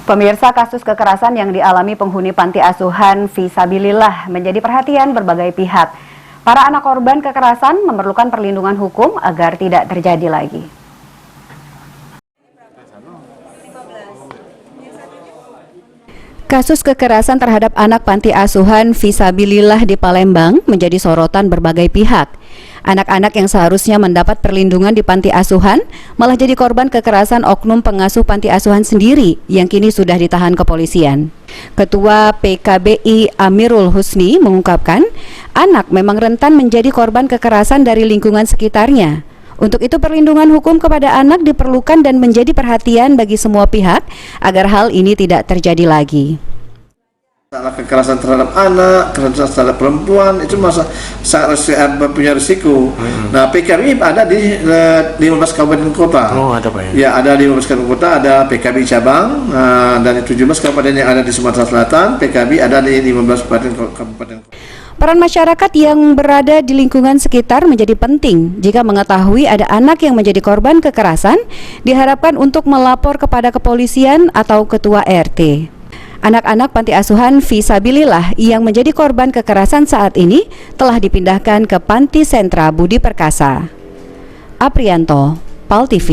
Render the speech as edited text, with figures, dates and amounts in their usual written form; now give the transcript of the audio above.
Pemirsa, kasus kekerasan yang dialami penghuni panti asuhan Fisabilillah menjadi perhatian berbagai pihak. Para anak korban kekerasan memerlukan perlindungan hukum agar tidak terjadi lagi. Kasus kekerasan terhadap anak panti asuhan Fisabilillah di Palembang menjadi sorotan berbagai pihak. Anak-anak yang seharusnya mendapat perlindungan di panti asuhan malah jadi korban kekerasan oknum pengasuh panti asuhan sendiri yang kini sudah ditahan kepolisian. Ketua PKBI Amirul Husni mengungkapkan, anak memang rentan menjadi korban kekerasan dari lingkungan sekitarnya. Untuk itu perlindungan hukum kepada anak diperlukan dan menjadi perhatian bagi semua pihak agar hal ini tidak terjadi lagi. Kekerasan terhadap anak, kekerasan terhadap perempuan itu sangat punya risiko. Nah, PKB ada di 15 kabupaten kota. Oh, ada Pak Ya, ya? ada di 15 kabupaten kota, ada PKB cabang, dan 17 kabupaten yang ada di Sumatera Selatan, PKB ada di 15 kabupaten. Peran masyarakat yang berada di lingkungan sekitar menjadi penting. Jika mengetahui ada anak yang menjadi korban kekerasan, diharapkan untuk melapor kepada kepolisian atau ketua RT. Anak-anak panti asuhan Fisabilillah yang menjadi korban kekerasan saat ini telah dipindahkan ke Panti Sentra Budi Perkasa. Aprianto, PAL TV.